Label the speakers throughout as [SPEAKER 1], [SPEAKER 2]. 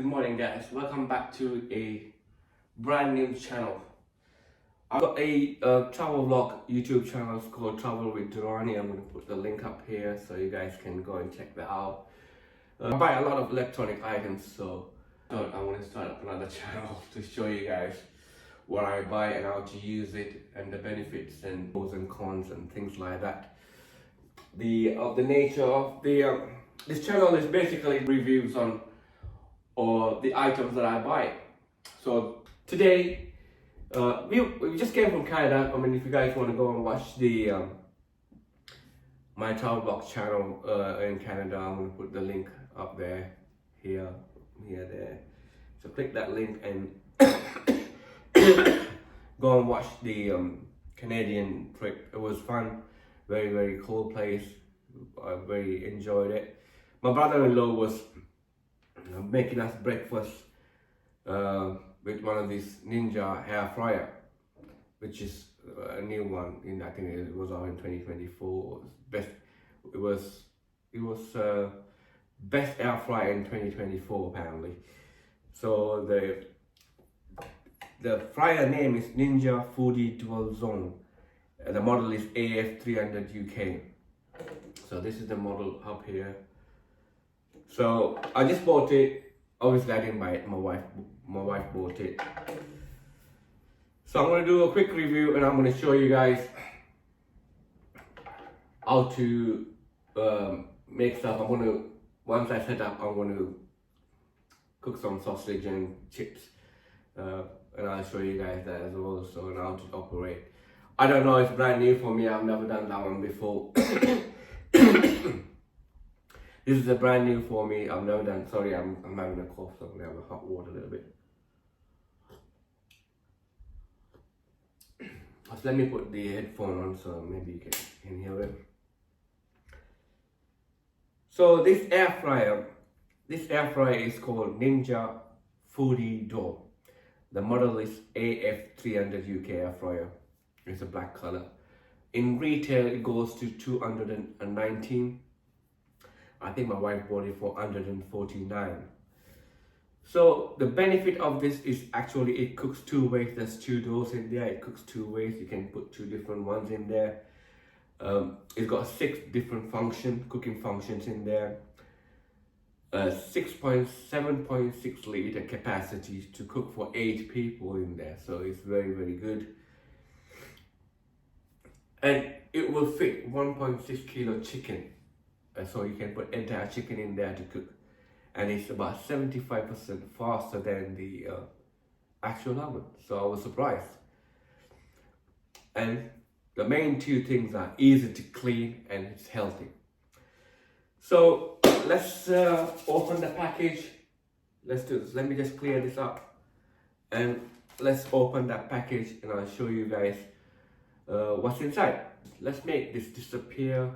[SPEAKER 1] Good morning guys, welcome back to a brand new channel. I've got a travel vlog YouTube channel called Travel with Durrani. I'm going to put the link up here so you guys can go and check that out. I buy a lot of electronic items, so I want to start up another channel to show you guys what I buy and how to use it and the benefits and pros and cons and things like that. The nature of this channel is basically reviews on the items that I buy. So today we just came from Canada. I mean, if you guys want to go and watch the my travel vlog channel in Canada, I'm going to put the link up there, here, there. So click that link and go and watch the Canadian trip. It was fun, very cool place. I very enjoyed it. My brother-in-law was making us breakfast with one of these Ninja Air Fryer, which is a new one. I think it was out in 2024. It was best air fryer in 2024 apparently. So the fryer name is Ninja Foodi Dual Zone. The model is AF300uk. So this is the model up here. So I just bought it. Obviously I didn't buy it, my wife bought it. So I'm going to do a quick review and I'm going to show you guys how to make stuff. Once I set up, I'm going to cook some sausage and chips, and I'll show you guys that as well, so how to operate. I don't know, it's brand new for me. I've never done that one before. This is a brand new for me. I've never done. Sorry, I'm having a cough, so I'm gonna have a hot water a little bit. So let me put the headphone on so maybe you can hear it. So this air fryer is called Ninja Foodi Door. The model is AF300uk air fryer. It's a black color. In retail, it goes to 219. I think my wife bought it for 149. So the benefit of this is actually it cooks two ways. There's two doors in there. It cooks two ways. You can put two different ones in there. It's got 6 different cooking functions in there. 7.6 liter capacity to cook for 8 people in there. So it's very good. And it will fit 1.6 kilo chicken. So you can put entire chicken in there to cook. And it's about 75% faster than the actual oven. So I was surprised. And the main two things are easy to clean and it's healthy. So let's open the package. Let's do this. Let me just clear this up. And let's open that package and I'll show you guys what's inside. Let's make this disappear.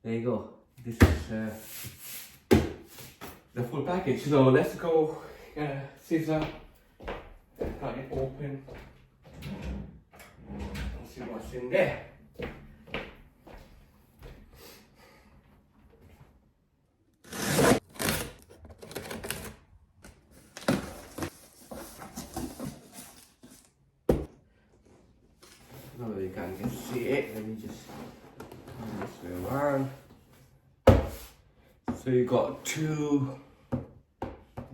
[SPEAKER 1] There you go. This is the full package. So let's go scissor, cut it open. Let's see what's in there. No, you can't see it. Let me just turn this way around. So you got 2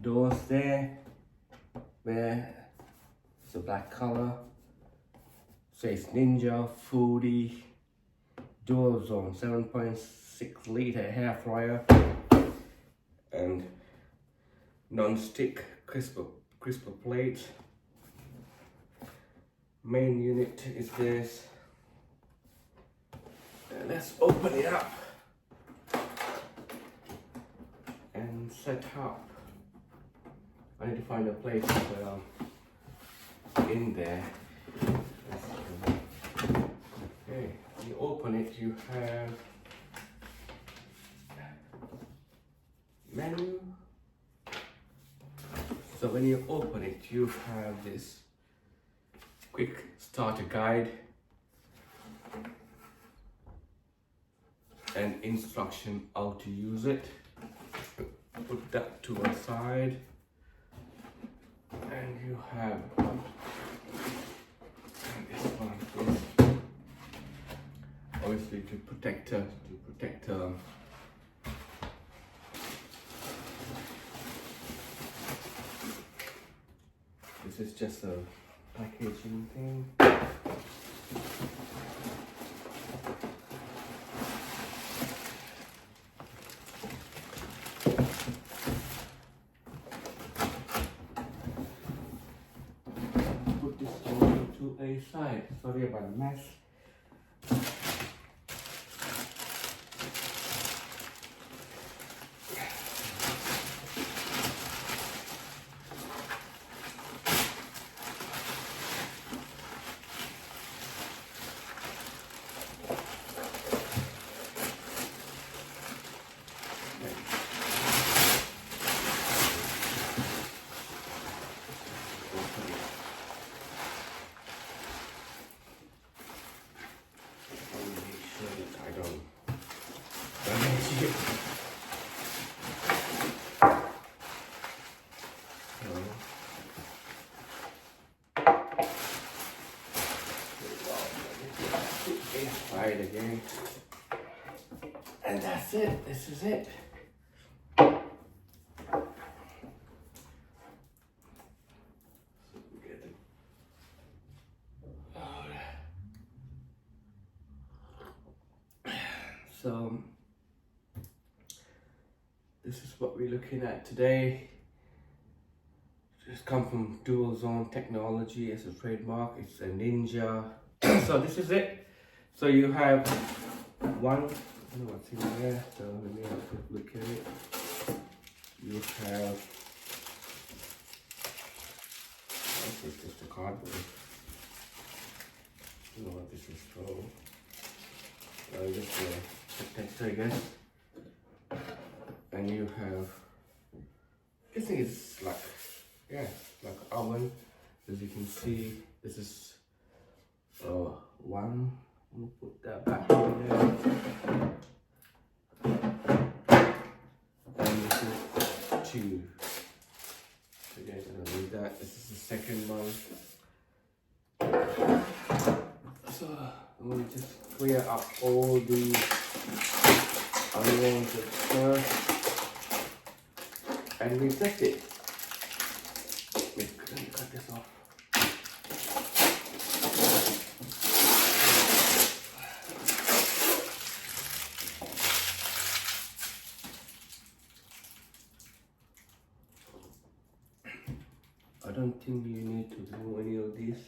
[SPEAKER 1] doors there. Where it's a black color. Says Ninja Foodi Dual Zone 7.6 liter air fryer and non-stick crisper plate. Main unit is this. And let's open it up and set up. I need to find a place in there. Okay, you open it, you have menu. So when you open it, you have this quick starter guide and instruction how to use it. put that to one side, and you have this one is obviously to protect this is just a packaging thing. Put this all into a side. Sorry about the mess. Right again, and that's it. This is it. So this is what we're looking at today. It's come from Dual Zone Technology as a trademark. It's a Ninja. So this is it. So you have one, I don't know what's in there, so let me have a quick look at it. You have, this is just a cardboard. I don't know what this is for. Just a protector, I guess. And you have, this thing is like, yeah, like an oven. As you can see, this is one. I'm gonna put that back in there. And this is two. So you guys don't need that. This is the second one. So I'm gonna just clear up all the unwanted stuff and we test it. Let me cut this off. I don't think you need to do any of this.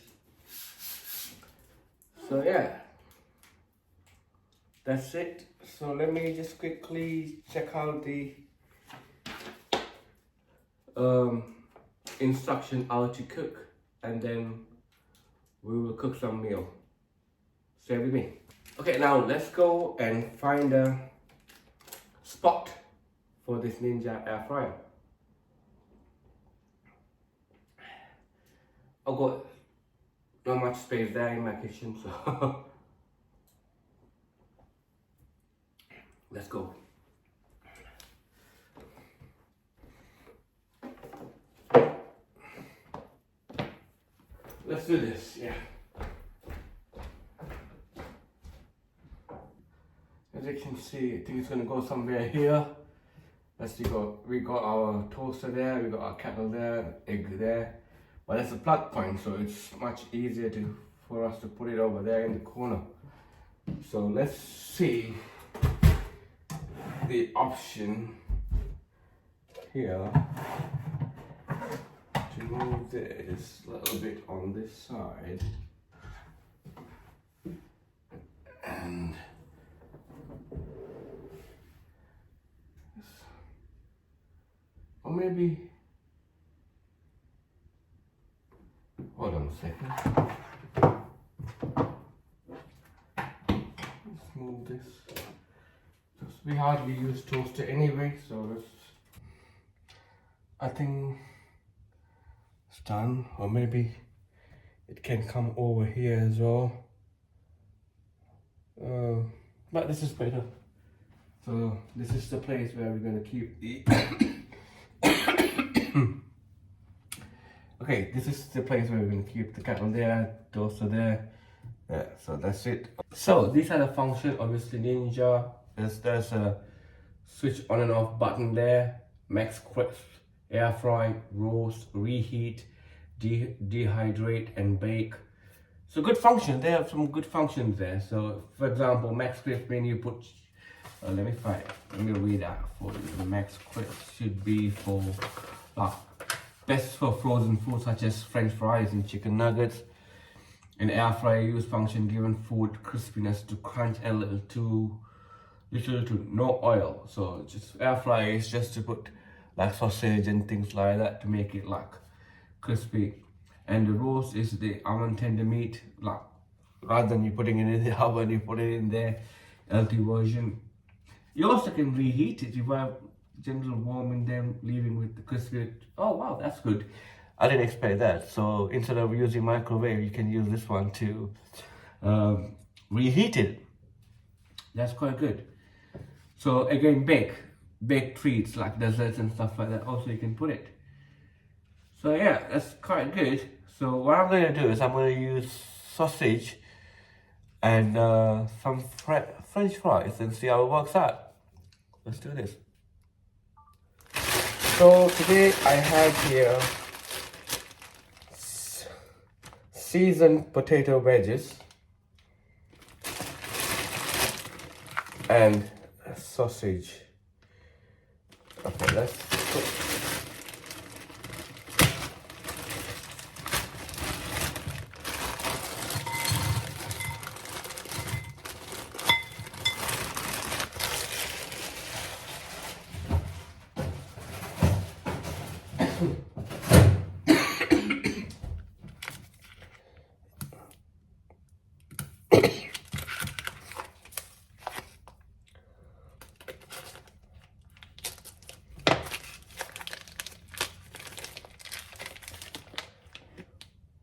[SPEAKER 1] So yeah, that's it. So let me just quickly check out the instruction how to cook, and then we will cook some meal. Stay with me. Okay, now let's go and find a spot for this Ninja air fryer. I've got not much space there in my kitchen, so let's go. Let's do this, yeah. As you can see, I think it's gonna go somewhere here. We got our toaster there, we got our kettle there, egg there. But that's a plug point, so it's much easier for us to put it over there in the corner. So let's see the option here to move this a little bit on this side, and or maybe. Hold on a second. Let's move this. Just we hardly use toaster anyway, so I think it's done. Or maybe it can come over here as well. But this is better. So this is the place where we're gonna keep the Okay, this is the place where we're going to keep the kettle there, toaster there. Yeah, so that's it. So these are the functions. Obviously Ninja, there's a switch on and off button there. Max crisp, air fry, roast, reheat, dehydrate and bake. So good function. They have some good functions there. So for example, max crisp means you put, let me read that for you. The max crisp should be for best for frozen food such as French fries and chicken nuggets. An air fryer use function given food crispiness to crunch and little to no oil. So just air fryer is just to put like sausage and things like that to make it like crispy. And the roast is the oven tender meat, like rather than you putting it in the oven, you put it in there, LT version. You also can reheat it if you have gentle warming them, leaving with the crispy. Oh wow, that's good. I didn't expect that. So instead of using microwave, you can use this one to reheat it. That's quite good. So again, bake treats like desserts and stuff like that. Also, you can put it. So yeah, that's quite good. So what I'm going to do is I'm going to use sausage and some French fries and see how it works out. Let's do this. So today I have here seasoned potato wedges and sausage. Okay, let's put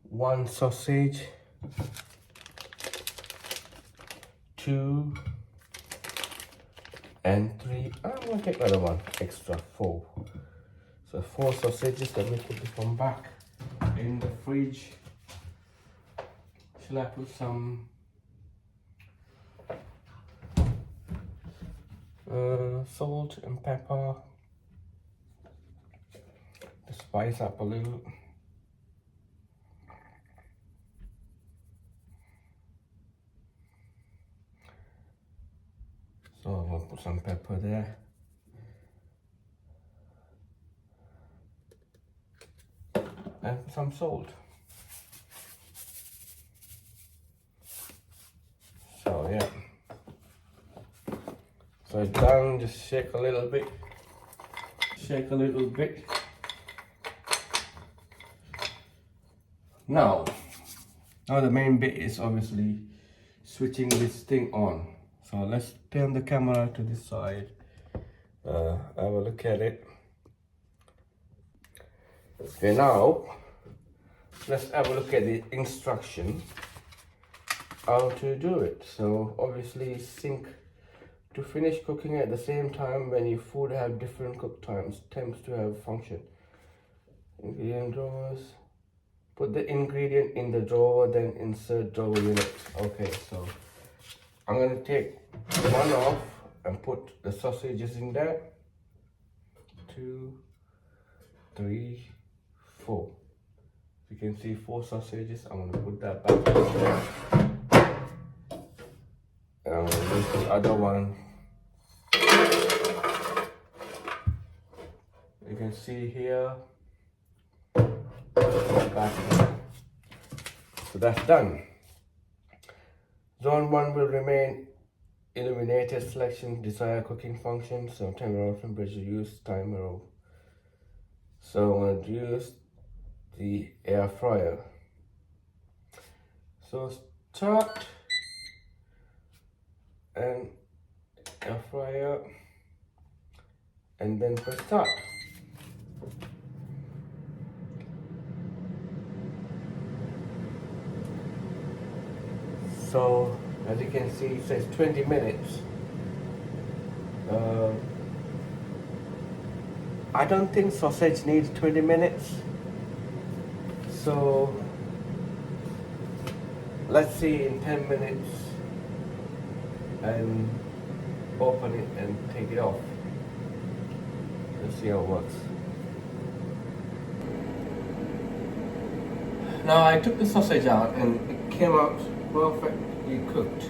[SPEAKER 1] one sausage, 2 and 3. I'm gonna take another one extra, 4. So 4 sausages. Let me put this one back in the fridge. Shall I put some salt and pepper to spice up a little? So I'm gonna put some pepper there. And some salt. So yeah. So it's done, just shake a little bit. Shake a little bit. Now the main bit is obviously switching this thing on. So let's turn the camera to this side. Have a look at it. Okay, now let's have a look at the instruction how to do it. So obviously sync to finish cooking at the same time when your food have different cook times tends to have function. Ingredient drawers. Put the ingredient in the drawer, then insert drawer unit. Okay, so I'm gonna take one off and put the sausages in there. 2, 3, 4. You can see 4 sausages. I'm gonna put that back in there. And I'm gonna use the other one. You can see here. Back. So that's done. Zone 1 will remain illuminated selection, desired cooking function, so temperature, temperature, use, timer. So I'm going to use the air fryer. So start and air fryer and then press start. So as you can see, it says 20 minutes. I don't think sausage needs 20 minutes. So let's see in 10 minutes and open it and take it off. Let's see how it works. Now I took the sausage out and it came out perfectly cooked.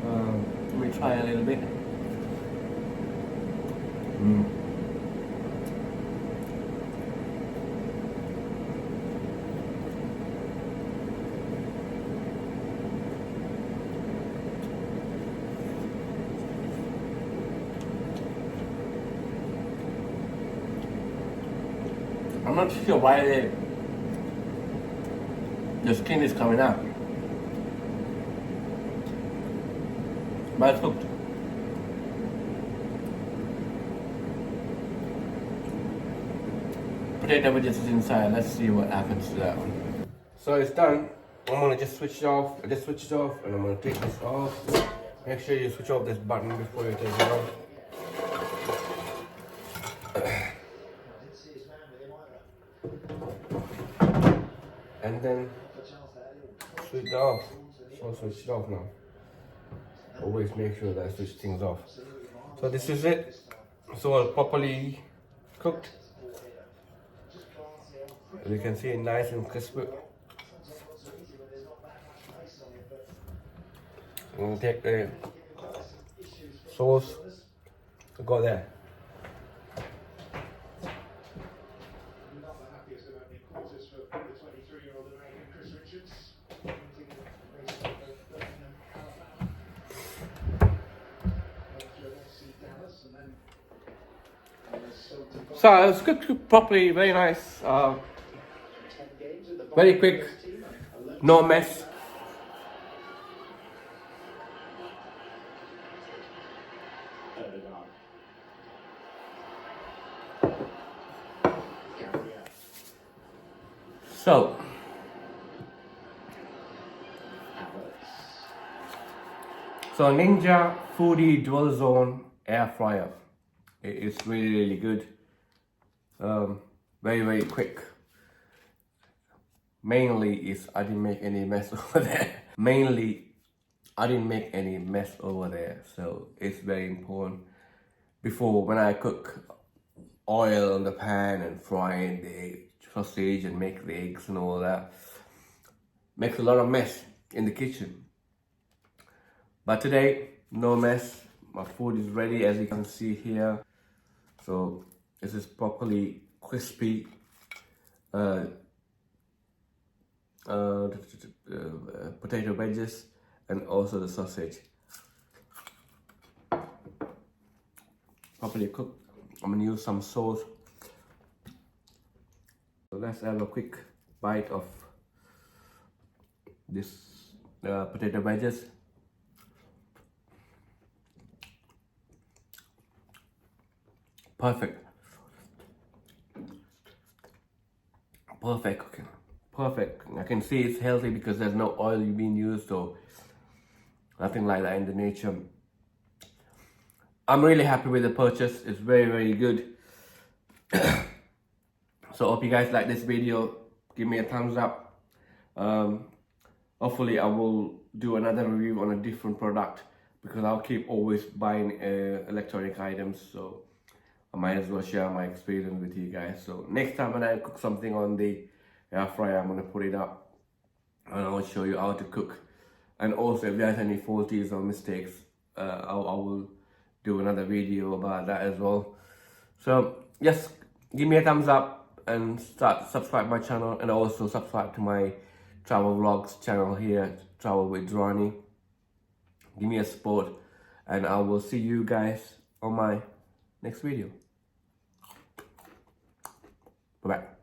[SPEAKER 1] Let me try a little bit. I'm not sure why the skin is coming out, but it's cooked. Potato wedges is inside. Let's see what happens to that one. So it's done. I'm gonna just switch it off. I just switch it off, and I'm gonna take this off. Make sure you switch off this button before you take it off. And then switch it off. So switch it off now. Always make sure that I switch things off. So this is it. So properly cooked. As you can see, nice and crispy. I'm gonna take the sauce to go there. So it's cooked properly, very nice, very quick, no mess. So Ninja Foodi Dual Zone Air Fryer. It's really good. Very quick. Mainly is I didn't make any mess over there. So it's very important. Before, when I cook oil on the pan and frying the sausage and make the eggs and all that, makes a lot of mess in the kitchen. But today, no mess. My food is ready, as you can see here. So this is properly crispy. Potato wedges and also the sausage. Properly cooked. I'm gonna use some sauce. So let's have a quick bite of this potato wedges. Perfect cooking. Perfect. I can see it's healthy because there's no oil being used or nothing like that in the nature. I'm really happy with the purchase. It's very good. So hope you guys like this video. Give me a thumbs up. Hopefully I will do another review on a different product because I'll keep always buying electronic items. So I might as well share my experience with you guys. So next time when I cook something on the air fryer, I'm gonna put it up and I'll show you how to cook. And also if there's any faulties or mistakes, I will do another video about that as well. So just give me a thumbs up and subscribe my channel, and also subscribe to my travel vlogs channel here, Travel with Ronnie. Give me a support, and I will see you guys on my next video. Bye bye.